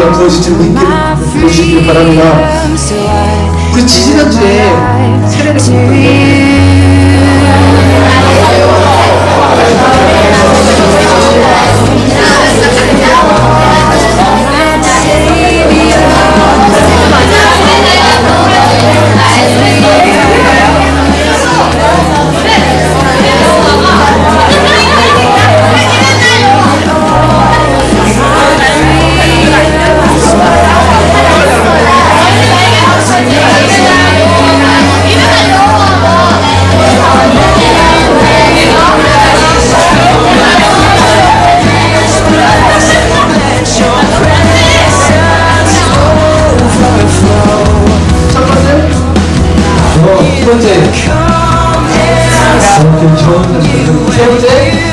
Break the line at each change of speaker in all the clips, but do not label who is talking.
은혜가 부어지도록 부어주시길 바랍니다. 우리 지지난주에 세례를 받았는데 두 번째, 세 번째,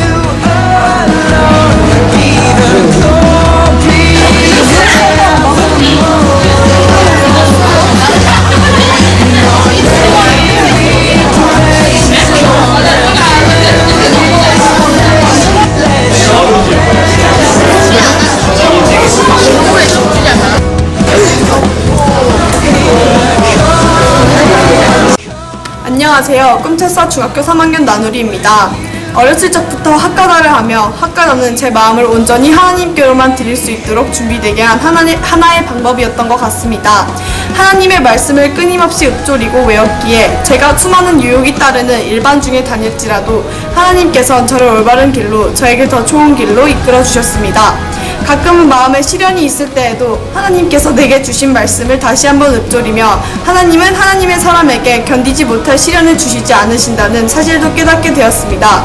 안녕하세요. 꿈철사 중학교 3학년 나누리입니다. 어렸을 적부터 학가다를 하며 학가다는 제 마음을 온전히 하나님께로만 드릴 수 있도록 준비되게 한 하나의 방법이었던 것 같습니다. 하나님의 말씀을 끊임없이 읊조리고 외웠기에 제가 수많은 유혹이 따르는 일반 중에 다녔지라도 하나님께서는 저를 올바른 길로, 저에게 더 좋은 길로 이끌어 주셨습니다. 가끔은 마음에 시련이 있을 때에도 하나님께서 내게 주신 말씀을 다시 한번 읊조리며 하나님은 하나님의 사람에게 견디지 못할 시련을 주시지 않으신다는 사실도 깨닫게 되었습니다.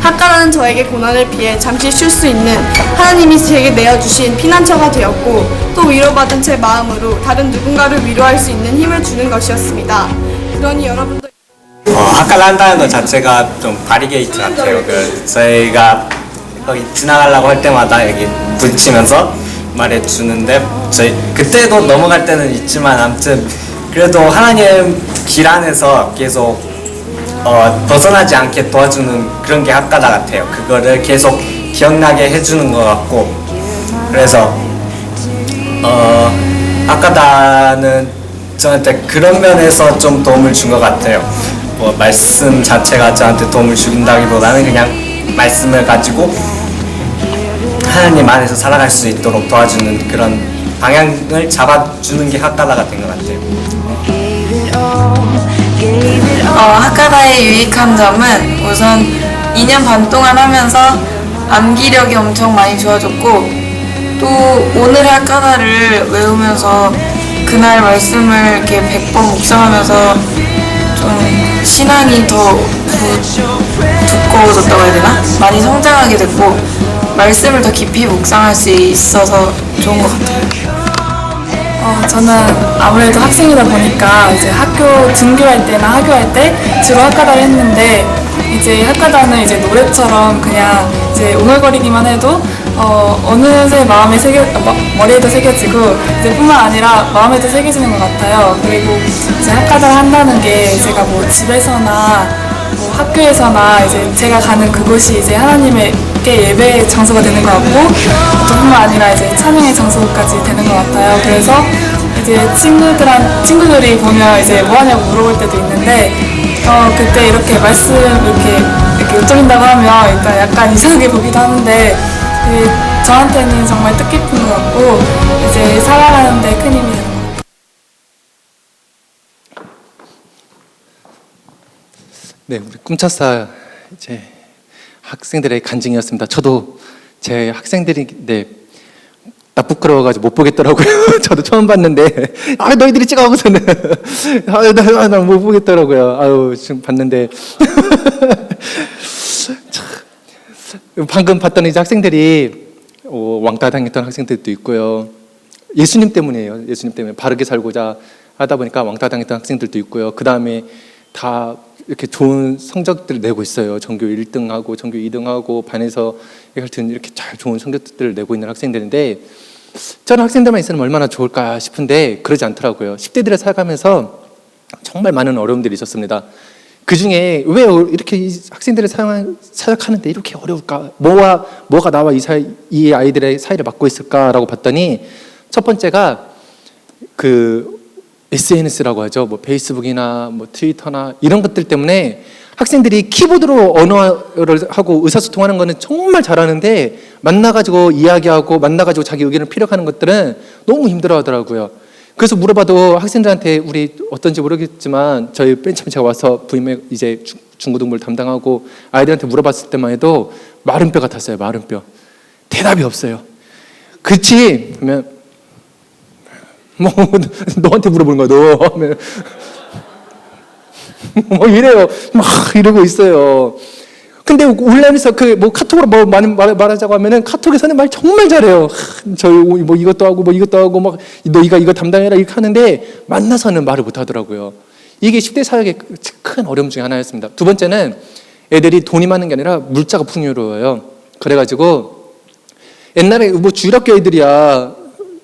학가라는 저에게 고난을 피해 잠시 쉴 수 있는 하나님이 제게 내어주신 피난처가 되었고 또 위로받은 제 마음으로 다른 누군가를 위로할 수 있는 힘을 주는 것이었습니다. 그러니 여러분도
학가를 한다는 것 자체가 좀 바리게이트 같아요. 저희가 거기 지나가려고 할 때마다 여기 부딪히면서 말해주는데 저희 그때도 넘어갈 때는 있지만 아무튼 그래도 하나님 길 안에서 계속 벗어나지 않게 도와주는 그런 게 학가다 같아요. 그거를 계속 기억나게 해주는 것 같고 그래서 학가다는 저한테 그런 면에서 좀 도움을 준 것 같아요. 뭐 말씀 자체가 저한테 도움을 준다기보다는 그냥 말씀을 가지고 하나님 안에서 살아갈 수 있도록 도와주는 그런 방향을 잡아주는 게 학가다가 된 것 같아요.
학가다의 유익한 점은 우선 2년 반 동안 하면서 암기력이 엄청 많이 좋아졌고 또 오늘의 학가다를 외우면서 그날 말씀을 이렇게 100번 묵상하면서 좀 신앙이 더 두꺼워졌다고 해야 되나? 많이 성장하게 됐고 말씀을 더 깊이 묵상할 수 있어서 좋은 것 같아요.
저는 아무래도 학생이다 보니까 이제 학교 등교할 때나 하교할 때 주로 학가다를 했는데 이제 학가다는 이제 노래처럼 그냥 이제 웅얼거리기만 해도 어느새 머리에도 새겨지고 이제 뿐만 아니라 마음에도 새겨지는 것 같아요. 그리고 이제 학가다를 한다는 게 제가 뭐 집에서나 뭐 학교에서나 이제 제가 가는 그곳이 이제 하나님께 예배 장소가 되는 것 같고 또 뿐만 아니라 이제 찬양의 장소까지 되는 것 같아요. 그래서 이제 친구들이 보면 이제 뭐 하냐고 물어볼 때도 있는데 그때 이렇게 말씀 이렇게 읊조린다고 하면 일단 약간 이상하게 보기도 하는데 저한테는 정말 뜻깊은 것 같고 이제 살아가는 데 큰 힘이 되는 것 같아요.
네, 우리 꿈차사 이제 학생들의 간증이었습니다. 저도 제 학생들인데 나 부끄러워가지고 못 보겠더라고요. 저도 처음 봤는데 너희들이 찍어보고서는 나 못 보겠더라고요. 지금 봤는데 방금 봤던 이제 학생들이 왕따 당했던 학생들도 있고요. 예수님 때문이에요. 예수님 때문에 바르게 살고자 하다 보니까 왕따 당했던 학생들도 있고요. 그 다음에 다 이렇게 좋은 성적들을 내고 있어요. 전교 1등하고 전교 2등하고 반에서 하여튼 이렇게 잘 좋은 성적들을 내고 있는 학생들인데 저는 학생들만 있으면 얼마나 좋을까 싶은데 그러지 않더라고요. 10대들을 살아가면서 정말 많은 어려움들이 있었습니다. 그 중에 왜 이렇게 학생들을 사역하는데 이렇게 어려울까? 뭐가 나와 이 아이들의 사이를 막고 있을까라고 봤더니 첫 번째가 그 SNS라고 하죠. 뭐 페이스북이나 뭐 트위터나 이런 것들 때문에 학생들이 키보드로 언어를 하고 의사소통하는 거는 정말 잘하는데 만나가지고 이야기하고 만나가지고 자기 의견을 피력하는 것들은 너무 힘들어하더라고요. 그래서 물어봐도 학생들한테 우리 어떤지 모르겠지만 저희 맨 처음 제가 와서 부임에 이제 중고등부를 담당하고 아이들한테 물어봤을 때만 해도 마른 뼈 같았어요. 마른 뼈. 대답이 없어요. 그치? 하면 뭐 너한테 물어보는 거야. 너 하면 뭐 이래요. 막 이러고 있어요. 근데 온라인에서 그 뭐 카톡으로 뭐 말하자고 하면은 카톡에서는 말 정말 잘해요. 저희 뭐 이것도 하고 뭐 이것도 하고 막 너희가 이거 담당해라 이렇게 하는데 만나서는 말을 못 하더라고요. 이게 10대 사역의 큰 어려움 중에 하나였습니다. 두 번째는 애들이 돈이 많은 게 아니라 물자가 풍요로워요. 그래가지고 옛날에 뭐 주일학교 애들이야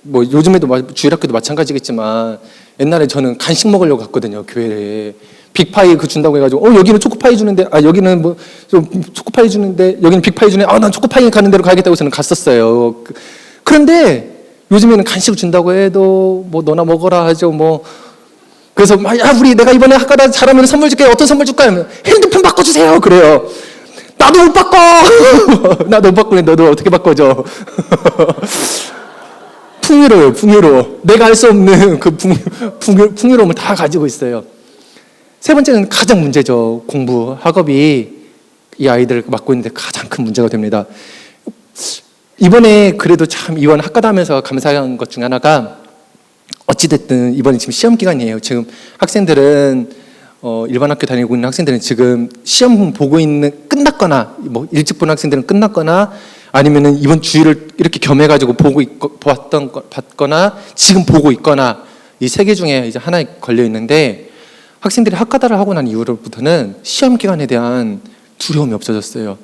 뭐 요즘에도 주일학교도 마찬가지겠지만 옛날에 저는 간식 먹으려고 갔거든요. 교회에. 빅파이 그 준다고 해가지고 여기는 초코파이 주는데 여기는 뭐 좀 초코파이 주는데 여기는 빅파이 주네 난 초코파이 가는 데로 가야겠다고 저는 갔었어요. 그런데 요즘에는 간식을 준다고 해도 뭐 너나 먹어라 하죠. 뭐 그래서 우리 내가 이번에 학과다 잘하면 선물 줄게. 어떤 선물 줄까 하면 핸드폰 바꿔주세요. 그래요. 나도 못 바꿔. 나도 못 바꾸네. 너도 어떻게 바꿔줘. 풍요로워요. 풍요로워. 내가 알 수 없는 그 풍요로움을 다 가지고 있어요. 세 번째는 가장 문제죠. 공부, 학업이 이 아이들을 맡고 있는데 가장 큰 문제가 됩니다. 이번에 그래도 참 이번 학과다 하면서 감사한 것 중에 하나가 어찌됐든 이번에 지금 시험 기간이에요. 지금 학생들은 일반 학교 다니고 있는 학생들은 지금 시험 보고 있는 끝났거나 뭐 일찍 보는 학생들은 끝났거나 아니면은 이번 주일을 이렇게 겸해가지고 봤거나 지금 보고 있거나 이 세 개 중에 이제 하나에 걸려 있는데 학생들이 학과다를 하고 난 이후로부터는 시험 기간에 대한 두려움이 없어졌어요.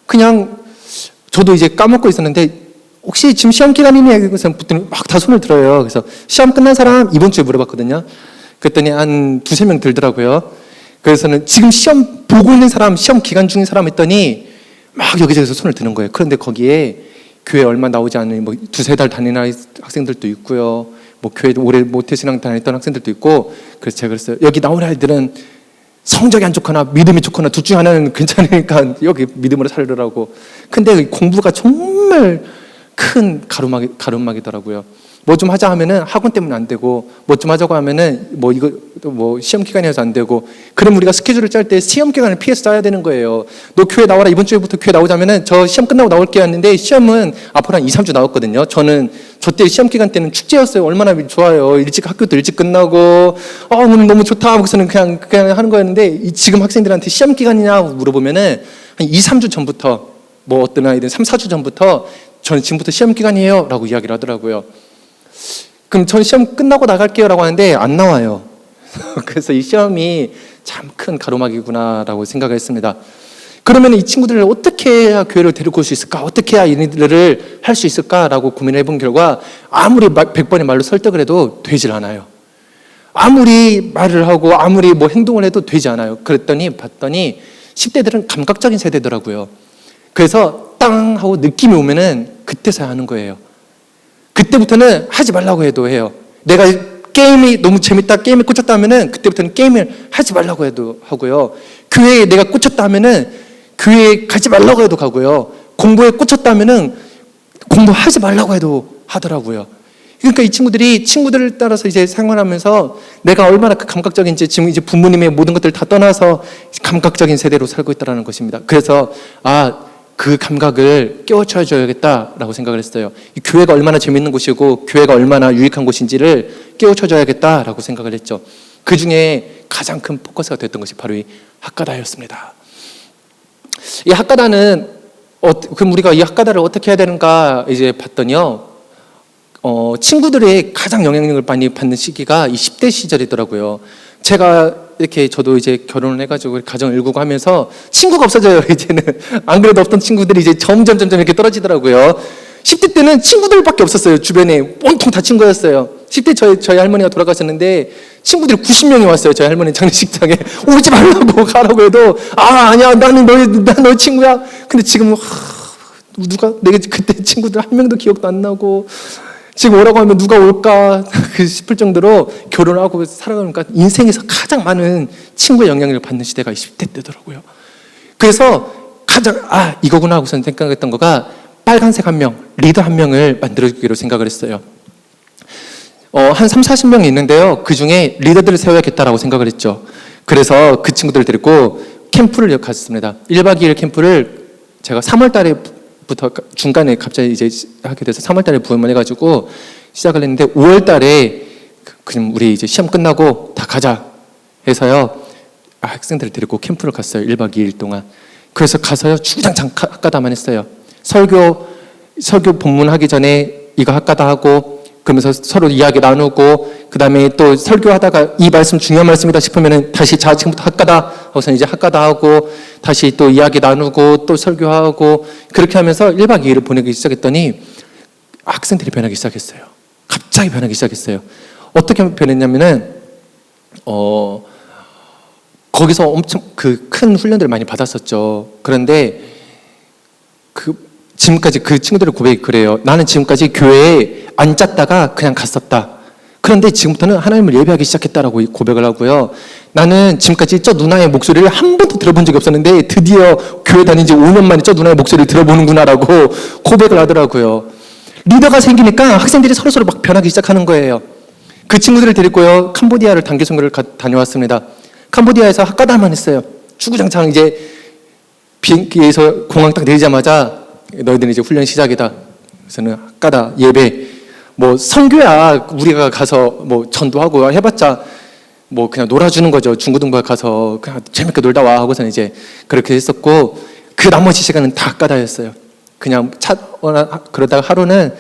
그냥 저도 이제 까먹고 있었는데 혹시 지금 시험 기간이니? 그래서 막 다 손을 들어요. 그래서 시험 끝난 사람 이번 주에 물어봤거든요. 그랬더니 한 두세 명 들더라고요. 그래서는 지금 시험 보고 있는 사람, 시험 기간 중인 사람 했더니 막 여기저기서 손을 드는 거예요. 그런데 거기에 교회 얼마 나오지 않은 뭐 두세 달 다니는 학생들도 있고요. 뭐 교회도 오래 모태신앙 다녔던 학생들도 있고 그래서 제가 그랬어요. 여기 나오는 아이들은 성적이 안 좋거나 믿음이 좋거나 둘 중 하나는 괜찮으니까 여기 믿음으로 살으라고. 근데 공부가 정말 큰 가름막이더라고요. 뭐 좀 하자 하면은 학원 때문에 안 되고 뭐 좀 하자고 하면은 뭐 이거 뭐 시험 기간이어서 안 되고 그럼 우리가 스케줄을 짤 때 시험 기간을 피해서 짜야 되는 거예요. 너 교회 나와라. 이번 주부터 교회 나오자면은 저 시험 끝나고 나올게 했는데 시험은 앞으로 한 2, 3주 나왔거든요. 저는 저 때 시험 기간 때는 축제였어요. 얼마나 좋아요. 일찍 학교도 일찍 끝나고 오늘 너무 좋다 하고서는 그냥 하는 거였는데 지금 학생들한테 시험 기간이냐 물어보면은 한 2, 3주 전부터 뭐 어떤 아이들은 3, 4주 전부터 저는 지금부터 시험 기간이에요 라고 이야기를 하더라고요. 그럼 전 시험 끝나고 나갈게요 라고 하는데 안 나와요. 그래서 이 시험이 참 큰 가로막이구나 라고 생각을 했습니다. 그러면 이 친구들을 어떻게 해야 교회를 데리고 올 수 있을까? 어떻게 해야 이들을 할 수 있을까라고 고민을 해본 결과 아무리 100번의 말로 설득을 해도 되질 않아요. 아무리 말을 하고 아무리 뭐 행동을 해도 되지 않아요. 그랬더니 봤더니 10대들은 감각적인 세대더라고요. 그래서 땅 하고 느낌이 오면은 그때서야 하는 거예요. 그때부터는 하지 말라고 해도 해요. 내가 게임이 너무 재밌다, 게임에 꽂혔다 하면은 그때부터는 게임을 하지 말라고 해도 하고요. 교회에 내가 꽂혔다 하면은 교회에 가지 말라고 해도 가고요. 공부에 꽂혔다 하면은 공부하지 말라고 해도 하더라고요. 그러니까 이 친구들이 친구들을 따라서 이제 생활하면서 내가 얼마나 그 감각적인지 지금 이제 부모님의 모든 것들을 다 떠나서 감각적인 세대로 살고 있다는 것입니다. 그래서 그 감각을 깨우쳐줘야겠다라고 생각을 했어요. 이 교회가 얼마나 재밌는 곳이고 교회가 얼마나 유익한 곳인지를 깨우쳐줘야겠다라고 생각을 했죠. 그 중에 가장 큰 포커스가 됐던 것이 바로 이 학가다였습니다. 이 학가다는 그럼 우리가 이 학가다를 어떻게 해야 되는가 이제 봤더니요. 친구들의 가장 영향력을 많이 받는 시기가 이 10대 시절이더라고요. 제가 이렇게 저도 이제 결혼을 해가지고 가정을 일구고 하면서 친구가 없어져요. 이제는 안 그래도 없던 친구들이 이제 점점 이렇게 떨어지더라고요. 10대 때는 친구들밖에 없었어요. 주변에 온통 다 친구였어요. 10대 저희 할머니가 돌아가셨는데 친구들이 90명이 왔어요. 저희 할머니 장례식장에 오지 말라고 가라고 해도 아니야 나는 너의 친구야. 근데 지금 누가 내가 그때 친구들 한 명도 기억도 안 나고 지금 오라고 하면 누가 올까 싶을 정도로 결혼하고 살아가니까 인생에서 가장 많은 친구의 영향력을 받는 시대가 20대 때더라고요. 그래서 가장 이거구나 하고서 생각했던 거가 빨간색 한 명, 리더 한 명을 만들어주기로 생각을 했어요. 한 3, 40명이 있는데요. 그중에 리더들을 세워야겠다라고 생각을 했죠. 그래서 그 친구들을 데리고 캠프를 갔습니다. 1박 2일 캠프를 제가 3월 달에부터 중간에 갑자기 이제 하게 돼서 3월 달에 부업만 해가지고 시작을 했는데 5월 달에 그럼 우리 이제 시험 끝나고 다 가자 해서요. 학생들을 데리고 캠프를 갔어요. 1박 2일 동안. 그래서 가서요. 주구장창 학가다만 했어요. 설교 본문하기 전에 이거 학가다 하고 그러면서 서로 이야기 나누고 그 다음에 또 설교하다가 이 말씀 중요한 말씀이다 싶으면은 다시 자 지금부터 학가다 하고서 이제 학가다 하고 다시 또 이야기 나누고 또 설교하고 그렇게 하면서 1박 2일을 보내기 시작했더니 학생들이 변하기 시작했어요. 갑자기 변하기 시작했어요. 어떻게 변했냐면은 거기서 엄청 그 큰 훈련들을 많이 받았었죠. 그런데 지금까지 그 친구들의 고백이 그래요. 나는 지금까지 교회에 앉았다가 그냥 갔었다. 그런데 지금부터는 하나님을 예배하기 시작했다라고 고백을 하고요. 나는 지금까지 저 누나의 목소리를 한 번도 들어본 적이 없었는데 드디어 교회 다닌 지 5년 만에 저 누나의 목소리를 들어보는구나라고 고백을 하더라고요. 리더가 생기니까 학생들이 서로서로 막 변하기 시작하는 거예요. 그 친구들을 데리고요. 캄보디아를 단기 선교를 다녀왔습니다. 캄보디아에서 학가다만 했어요. 주구장창 이제 비행기에서 공항 딱 내리자마자 너희들은 이제 훈련 시작이다. 그래서는 학가다 예배 뭐 선교야 우리가 가서 뭐 전도하고 해봤자 뭐 그냥 놀아주는 거죠. 중고등부 가서 그냥 재밌게 놀다 와 하고서는 이제 그렇게 했었고 그 나머지 시간은 다 학가다였어요. 그냥 그러다가 하루는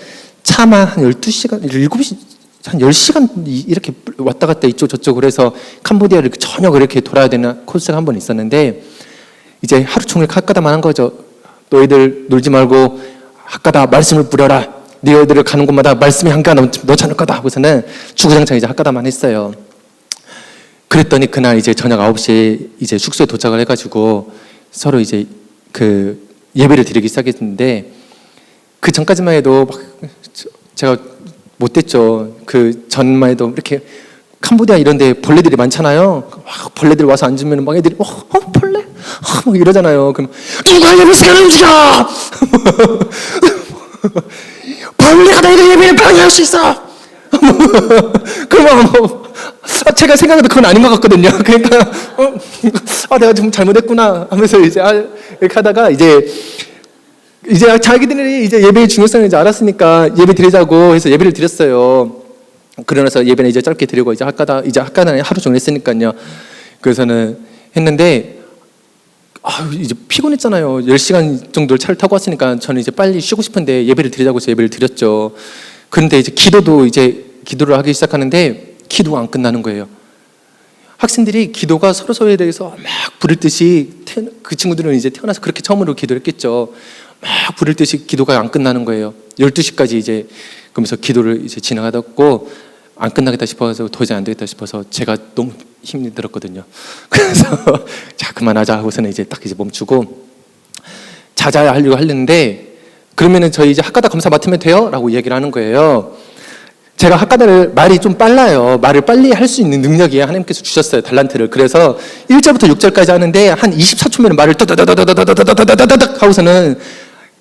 차만 한 12시간 7시 한 10시간 이렇게 왔다 갔다 이쪽 저쪽 그래서 캄보디아를 저녁 이렇게 돌아야 되는 코스가 한 번 있었는데 이제 하루 종일 학가다만 한 거죠. 너희들 놀지 말고 학가다 말씀을 뿌려라. 너희들 가는 곳마다 말씀의 향기가 넘치 않을 거다 하고서는 주구장창 이제 학가다만 했어요. 그랬더니 그날 이제 저녁 9시에 이제 숙소에 도착을 해가지고 서로 이제 그 예배를 드리기 시작했는데 그 전까지만 해도 막 제가 못됐죠. 그 전만 해도 이렇게 캄보디아 이런 데 벌레들이 많잖아요. 막 벌레들 와서 앉으면 막 애들이 벌레? 막 이러잖아요. 그럼 누가 예배 시간을 움직여! 벌레가 너희들 예배를 방해할 수 있어! 그러면 제가 생각해도 그건 아닌 것 같거든요. 그러니까 내가 좀 잘못했구나 하면서 이제 이렇게 하다가 이제 자기들이 이제 예배의 중요성을 이제 알았으니까 예배 드리자고 해서 예배를 드렸어요. 그러면서 예배는 이제 짧게 드리고 이제 학가다는 하루 종일 했으니까요. 그래서는 했는데 이제 피곤했잖아요. 10시간 정도를 차를 타고 왔으니까 저는 이제 빨리 쉬고 싶은데 예배를 드리자고 해서 예배를 드렸죠. 그런데 이제 기도를 하기 시작하는데 기도가 안 끝나는 거예요. 학생들이 기도가 서로서로에 대해서 막 부를 듯이 그 친구들은 이제 태어나서 그렇게 처음으로 기도를 했겠죠. 막 부를 듯이 기도가 안 끝나는 거예요. 12시까지 이제 그러면서 기도를 이제 진행하다고 안 끝나겠다 싶어서 도저히 안 되겠다 싶어서 제가 너무 힘이 들었거든요. 그래서 자 그만하자 하고서는 이제 딱 이제 멈추고 자자 하려고 하려는데 그러면은 저희 이제 학가다 검사 맡으면 돼요? 라고 얘기를 하는 거예요. 제가 학가다를 말이 좀 빨라요. 말을 빨리 할 수 있는 능력이 하나님께서 주셨어요. 달란트를. 그래서 1절부터 6절까지 하는데 한 24초면 말을 따다다다다다다다다다닥 하고서는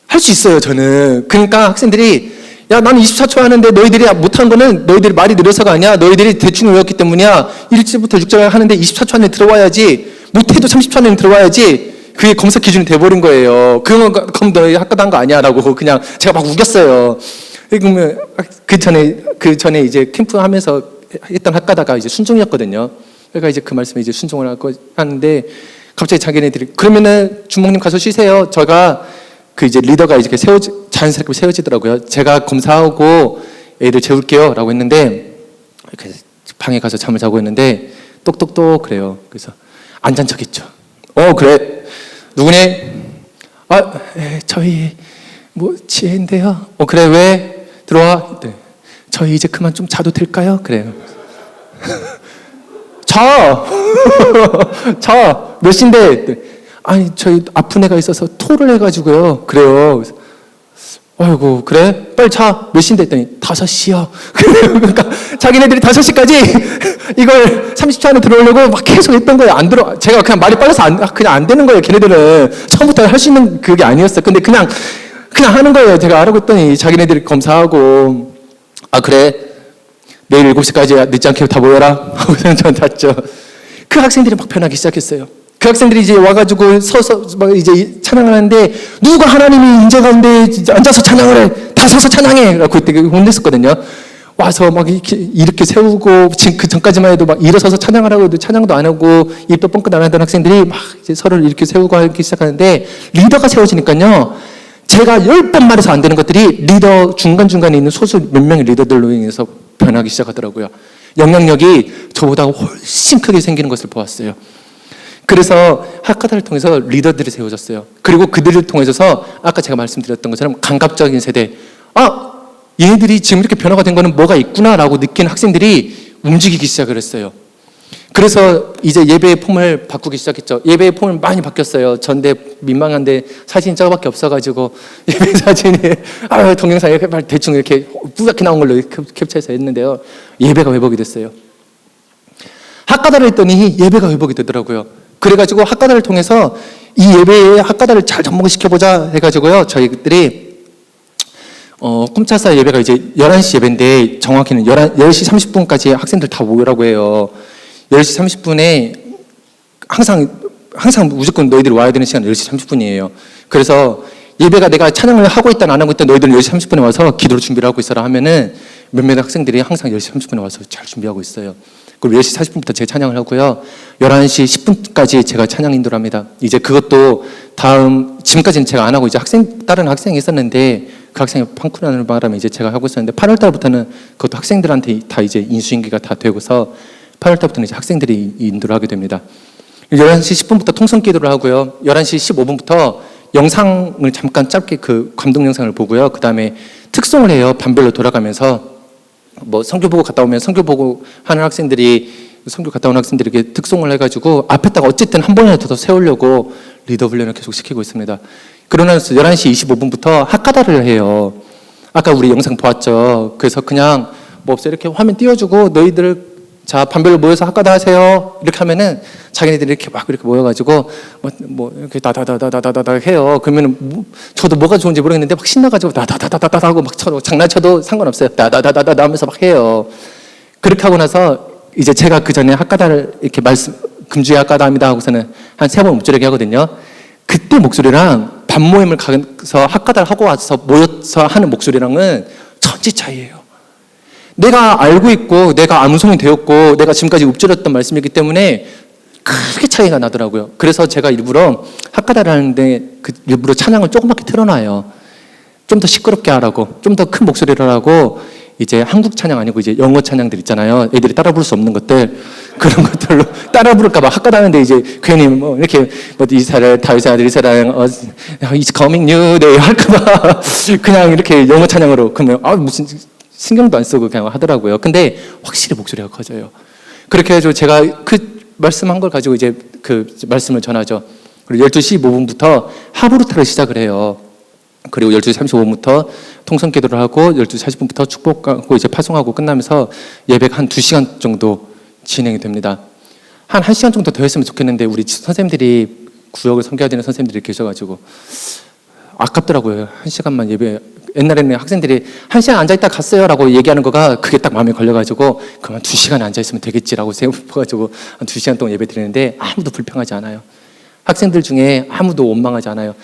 할 수 있어요. 저는. 그러니까 학생들이 야 나는 24초 하는데 너희들이 못한 거는 너희들이 말이 느려서가 아니야. 너희들이 대충 외웠기 때문이야. 1절부터 6절 하는데 24초 안에 들어와야지. 못해도 30초 안에 들어와야지. 그게 검사 기준이 돼버린 거예요. 그럼 너희 학가다 한 거 아니야 라고 그냥 제가 막 우겼어요. 그러면 그 전에 이제 캠프 하면서 했던 학가다가 이제 순종이었거든요. 그러니까 이제 그 말씀에 이제 순종을 하는데 갑자기 자기네들이 그러면은 주목님 가서 쉬세요. 제가 그 이제 리더가 이렇게 자연스럽게 세워지더라고요. 제가 검사하고 애들 재울게요라고 했는데 이렇게 방에 가서 잠을 자고 있는데 똑똑똑 그래요. 그래서 안 잔 척했죠. 그래 누구니? 저희 뭐 지혜인데요. 그래 왜 들어와? 네. 저희 이제 그만 좀 자도 될까요? 그래요. 자 몇 시인데? 네. 아니 저희 아픈 애가 있어서 토를 해가지고요. 그래요. 아이고 그래? 빨리 자. 몇 시인데 했더니 5시요. 그러니까 자기네들이 5시까지 이걸 30초 안에 들어오려고 막 계속 했던 거예요. 안 들어. 제가 그냥 말이 빨라서 그냥 안 되는 거예요. 걔네들은 처음부터 할 수 있는 그게 아니었어요. 근데 그냥 하는 거예요. 제가 알아보고 했더니 자기네들이 검사하고 아 그래? 내일 7시까지 늦지 않게 다 모여라 하고서는 저한테 왔죠. 그 학생들이 막 변하기 시작했어요. 그 학생들이 이제 와가지고 서서 막 이제 찬양을 하는데 누가 하나님이 인재 가운데 앉아서 찬양을 해? 다 서서 찬양해! 라고 그때 혼냈었거든요. 와서 막 이렇게 세우고 지금 그 전까지만 해도 막 일어서서 찬양을 하고 찬양도 안 하고 입도 뻥끗 안 하던 학생들이 막 이제 서로를 이렇게 세우고 하기 시작하는데 리더가 세워지니까요. 제가 10번 말해서 안 되는 것들이 리더 중간중간에 있는 소수 몇 명의 리더들로 인해서 변하기 시작하더라고요. 영향력이 저보다 훨씬 크게 생기는 것을 보았어요. 그래서 학과다를 통해서 리더들이 세워졌어요. 그리고 그들을 통해서 아까 제가 말씀드렸던 것처럼 감각적인 세대, 아 얘네들이 지금 이렇게 변화가 된 거는 뭐가 있구나라고 느낀 학생들이 움직이기 시작을 했어요. 그래서 이제 예배의 폼을 바꾸기 시작했죠. 예배의 폼을 많이 바뀌었어요. 전대 민망한데 사진이 저거밖에 없어가지고 예배 사진이 동영상에 대충 이렇게 뿌옇게 나온 걸로 캡처해서 했는데요. 예배가 회복이 됐어요. 학과다를 했더니 예배가 회복이 되더라고요. 그래가지고 학과다를 통해서 이 예배에 학과다를 잘 접목시켜보자 해가지고요. 저희들이 꿈차사 예배가 이제 11시 예배인데 정확히는 10시 30분까지 학생들 다 모이라고 해요. 10시 30분에 항상 무조건 너희들이 와야 되는 시간 10시 30분이에요. 그래서 예배가 내가 찬양을 하고 있다 안 하고 있다 너희들은 10시 30분에 와서 기도로 준비를 하고 있어라 하면은 몇몇 학생들이 항상 10시 30분에 와서 잘 준비하고 있어요. 그리고 10시 40분부터 제가 찬양을 하고요. 11시 10분까지 제가 찬양 인도를 합니다. 이제 그것도 지금까지는 제가 안 하고 이제 다른 학생이 있었는데 그 학생이 판쿠라는 바람에 이제 제가 하고 있었는데 8월 달부터는 그것도 학생들한테 다 이제 인수인계가 다 되고서 8월 달부터는 이제 학생들이 인도를 하게 됩니다. 11시 10분부터 통성 기도를 하고요. 11시 15분부터 영상을 잠깐 짧게 그 감동 영상을 보고요. 그 다음에 특송을 해요. 반별로 돌아가면서 뭐 선교 보고 갔다 오면 선교 보고 하는 학생들이 선교 갔다 온 학생들에게 특송을 해가지고 앞에다가 어쨌든 한 번이라도 더 세우려고 리더 훈련을 계속 시키고 있습니다. 그러면서 11시 25분부터 학과다를 해요. 아까 우리 영상 보았죠. 그래서 그냥 뭐 없어요. 이렇게 화면 띄워주고 너희들 자 반별로 모여서 학과다 하세요. 이렇게 하면은 자기네들이 이렇게 막 이렇게 모여가지고 뭐 이렇게 다다다다다다다 해요. 그러면은 저도 뭐가 좋은지 모르겠는데 막 신나가지고 다다다다다다 하고 막 서로 장난쳐도 상관없어요. 다다다다다 하면서 막 해요. 그렇게 하고 나서 이제 제가 그 전에 학과다를 이렇게 금주의 학과다입니다 하고서는 한 3번 목소리 하거든요. 그때 목소리랑 반 모임을 가서 학과다를 하고 와서 모여서 하는 목소리랑은 천지 차이예요. 내가 알고 있고 내가 암송이 되었고 내가 지금까지 읊조렸던 말씀이기 때문에 크게 차이가 나더라고요. 그래서 제가 일부러 학과다를 하는데 일부러 찬양을 조그맣게 틀어놔요. 좀 더 시끄럽게 하라고, 좀 더 큰 목소리로 하라고. 이제 한국 찬양 아니고 이제 영어 찬양들 있잖아요. 애들이 따라 부를 수 없는 것들, 그런 것들로 따라 부를까봐 학과다 하는데 이제 괜히 뭐 이렇게 뭐 이스라엘 다윗의 아들 이스라엘 It's coming new day 할까봐 그냥 이렇게 영어 찬양으로 그러면 무슨 신경도 안 쓰고 그냥 하더라고요. 근데 확실히 목소리가 커져요. 그렇게 해서 제가 그 말씀한 걸 가지고 이제 그 말씀을 전하죠. 그리고 12시 15분부터 하브루타를 시작을 해요. 그리고 12시 35분부터 통성 기도를 하고 12시 40분부터 축복하고 이제 파송하고 끝나면서 예배가 한 2시간 정도 진행이 됩니다. 한 1시간 정도 더 했으면 좋겠는데 우리 선생님들이 구역을 섬겨야 되는 선생님들이 계셔가지고 아깝더라고요. 1시간만 예배. 옛날에는 학생들이 1시간 앉아있다 갔어요 라고 얘기하는 거가 그게 딱 마음에 걸려가지고 그러면 2시간 앉아있으면 되겠지라고 생각해가지고 한 2시간 동안 예배 드리는데 아무도 불평하지 않아요. 학생들 중에 아무도 원망하지 않아요.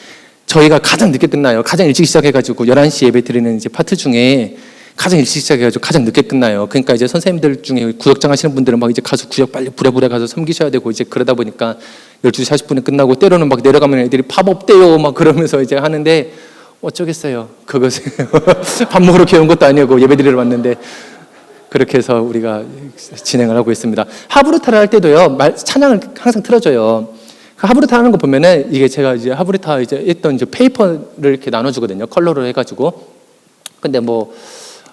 저희가 가장 늦게 끝나요. 가장 일찍 시작해가지고 11시 예배 드리는 이제 파트 중에 가장 일찍 시작해가지고 가장 늦게 끝나요. 그러니까 이제 선생님들 중에 구역장 하시는 분들은 막 이제 가서 구역 빨리 부랴부랴 가서 섬기셔야 되고 이제 그러다 보니까 12시 40분에 끝나고 때로는 막 내려가면 애들이 밥 없대요 막 그러면서 이제 하는데 어쩌겠어요. 그것을 밥 먹으러 개온 것도 아니고 예배 드리러 왔는데 그렇게 해서 우리가 진행을 하고 있습니다. 하브루타를 할 때도요. 찬양을 항상 틀어줘요. 하브루타 하는 거 보면은 이게 제가 이제 하브루타 이제 했던 이제 페이퍼를 이렇게 나눠주거든요. 컬러로 해가지고. 근데 뭐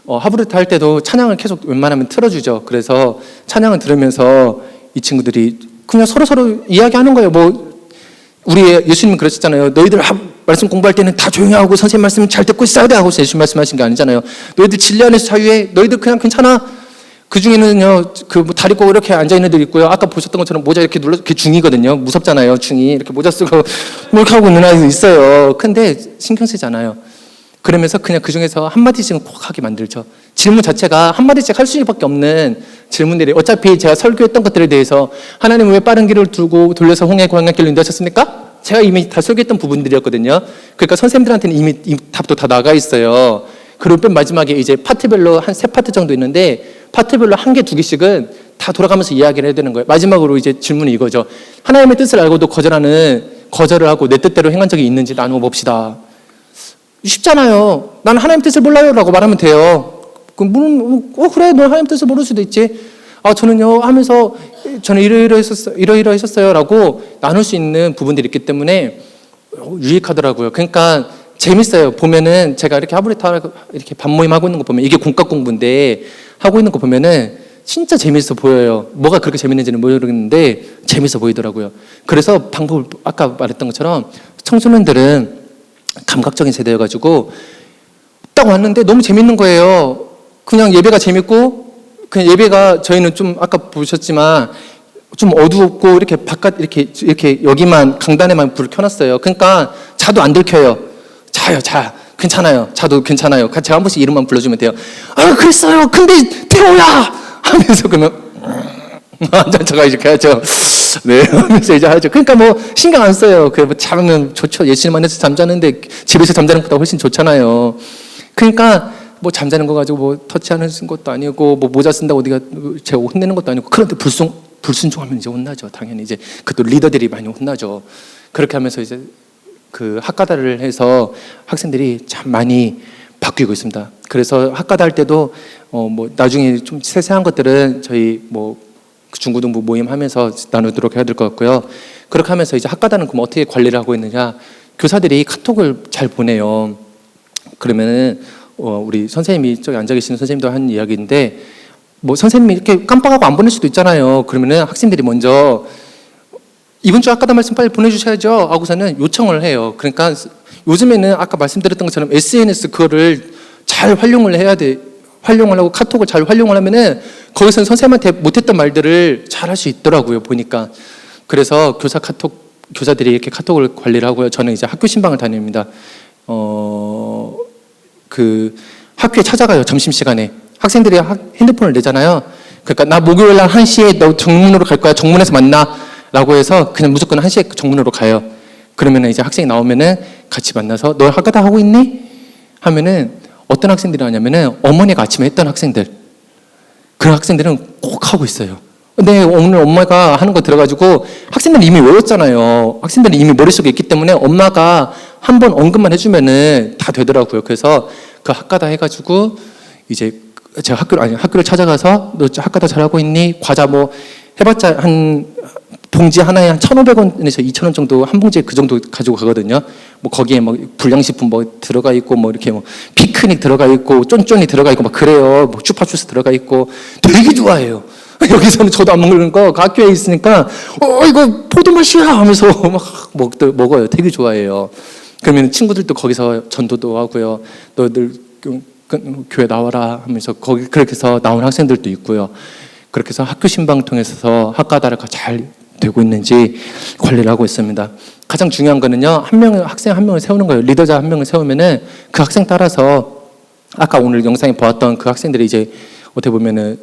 하브루타 할 때도 찬양을 계속 웬만하면 틀어주죠. 그래서 찬양을 들으면서 이 친구들이 그냥 서로 이야기하는 거예요. 뭐 우리 예수님은 그러셨잖아요. 너희들 말씀 공부할 때는 다 조용히 하고 선생님 말씀 잘 듣고 있어야 돼 하고 예수님 말씀하신 게 아니잖아요. 너희들 진리 안에서 자유해. 너희들 그냥 괜찮아. 그 중에는요, 그 뭐 다리 꼬고 이렇게 앉아 있는 애들 있고요. 아까 보셨던 것처럼 모자 이렇게 눌러, 그게 중이거든요. 무섭잖아요, 중이. 이렇게 모자 쓰고 뭐 이렇게 하고 있는 아이도 있어요. 근데 신경 쓰지 않아요. 그러면서 그냥 그 중에서 한마디씩은 꼭 하게 만들죠. 질문 자체가 한마디씩 할 수밖에 없는 질문들이, 어차피 제가 설교했던 것들에 대해서 하나님은 왜 빠른 길을 두고 돌려서 홍해 광야길로 인도하셨습니까? 제가 이미 다 설교했던 부분들이었거든요. 그러니까 선생님들한테는 이미 답도 다 나가 있어요. 그리고 맨 마지막에 이제 파트별로 한 3파트 정도 있는데 파트별로 1개, 2개씩은 다 돌아가면서 이야기를 해야 되는 거예요. 마지막으로 이제 질문이 이거죠. 하나님의 뜻을 알고도 거절을 하고 내 뜻대로 행한 적이 있는지 나누어 봅시다. 쉽잖아요. 나는 하나님 뜻을 몰라요 라고 말하면 돼요. 그래, 너 하나님 뜻을 모를 수도 있지. 저는요 하면서 저는 이러이러했었어요 라고 나눌 수 있는 부분들이 있기 때문에 유익하더라고요. 그러니까 재밌어요. 보면은 제가 이렇게 하브리타 이렇게 반모임 하고 있는 거 보면 이게 공과 공부인데 하고 있는 거 보면은 진짜 재밌어 보여요. 뭐가 그렇게 재밌는지는 모르겠는데 재밌어 보이더라고요. 그래서 방법을 아까 말했던 것처럼 청소년들은 감각적인 세대여가지고 딱 왔는데 너무 재밌는 거예요. 그냥 예배가 재밌고 그냥 예배가 저희는 좀 아까 보셨지만 좀 어두웠고 이렇게 바깥 이렇게 여기만 강단에만 불을 켜놨어요. 그러니까 자도 안 들켜요. 자 괜찮아요. 자도 괜찮아요. 제가 한 번씩 이름만 불러주면 돼요. 그랬어요. 근데 태호야 하면서 그러면 제가 이렇게 하죠. 네, 하면서 이제 하죠. 그러니까 뭐 신경 안 써요. 뭐 자면 좋죠. 예수님 안에서 잠자는데 집에서 잠자는 것보다 훨씬 좋잖아요. 그러니까 뭐 잠자는 거 가지고 뭐 터치하는 것도 아니고 뭐 모자 쓴다고 어디가 제가 혼내는 것도 아니고, 그런데 불순종하면 이제 혼나죠. 당연히 이제 그것도 리더들이 많이 혼나죠. 그렇게 하면서 이제 그 학가다를 해서 학생들이 참 많이 바뀌고 있습니다. 그래서 학가다 할 때도 뭐 나중에 좀 세세한 것들은 저희 뭐 중고등부 모임하면서 나누도록 해야 될 것 같고요. 그렇게 하면서 이제 학가다는 그럼 어떻게 관리를 하고 있느냐? 교사들이 카톡을 잘 보내요. 그러면은 우리 선생님이 저기 앉아 계시는 선생님도 한 이야기인데, 뭐 선생님이 이렇게 깜빡하고 안 보낼 수도 있잖아요. 그러면은 학생들이 먼저 이번 주 학가다 말씀 빨리 보내주셔야죠 하고서는 요청을 해요. 그러니까 요즘에는 아까 말씀드렸던 것처럼 SNS 그거를 잘 활용을 해야 돼. 활용을 하고 카톡을 잘 활용을 하면은 거기서는 선생님한테 못했던 말들을 잘 할 수 있더라고요, 보니까. 그래서 교사들이 이렇게 카톡을 관리를 하고요. 저는 이제 학교 신방을 다닙니다. 그 학교에 찾아가요, 점심시간에. 학생들이 핸드폰을 내잖아요. 그러니까 나 목요일 날 1시에 너 정문으로 갈 거야. 정문에서 만나. 라고 해서 그냥 무조건 1시에 정문으로 가요. 그러면은 이제 학생이 나오면은 같이 만나서 너 학가다 하고 있니? 하면은 어떤 학생들이 하냐면은 어머니가 아침에 했던 학생들. 그런 학생들은 꼭 하고 있어요. 근데 오늘 엄마가 하는 거 들어가지고 학생들은 이미 외웠잖아요. 학생들은 이미 머릿속에 있기 때문에 엄마가 한번 언급만 해주면은 다 되더라고요. 그래서 그 학가다 해가지고 이제 제가 학교를 찾아가서 너 학가다 잘하고 있니? 과자 뭐 해봤자 한 봉지 하나에 한 1,500원에서 2,000원 정도, 한 봉지에 그 정도 가지고 가거든요. 뭐 거기에 뭐 불량식품 뭐 들어가 있고 뭐 이렇게 뭐 피크닉 들어가 있고 쫀쫀이 들어가 있고 막 그래요. 뭐 슈파주스 들어가 있고 되게 좋아해요. 여기서는 저도 안 먹는 거 학교에 있으니까 이거 포도맛이야 하면서 막 먹어요. 되게 좋아해요. 그러면 친구들도 거기서 전도도 하고요. 너들 교회 나와라 하면서 거기 그렇게 해서 나온 학생들도 있고요. 그렇게 해서 학교 신방 통해서 학가다를 잘 되고 있는지 관리를 하고 있습니다. 가장 중요한 거는요, 학생 한 명을 세우는 거예요. 리더자 한 명을 세우면은 그 학생 따라서 아까 오늘 영상에 보았던 그 학생들이 이제 어떻게 보면은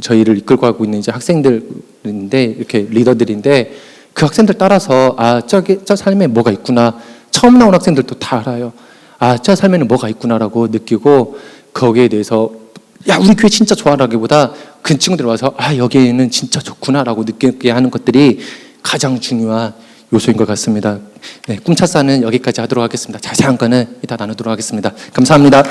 저희를 이끌고 가고 있는 이제 학생들인데, 이렇게 리더들인데, 그 학생들 따라서 저 삶에 뭐가 있구나. 처음 나온 학생들도 다 알아요. 저 삶에는 뭐가 있구나라고 느끼고 거기에 대해서 야 우리 교회 진짜 좋아라기보다 그 친구들 와서 여기에는 진짜 좋구나라고 느끼게 하는 것들이 가장 중요한 요소인 것 같습니다. 네, 꿈차사는 여기까지 하도록 하겠습니다. 자세한 거는 이따 나누도록 하겠습니다. 감사합니다.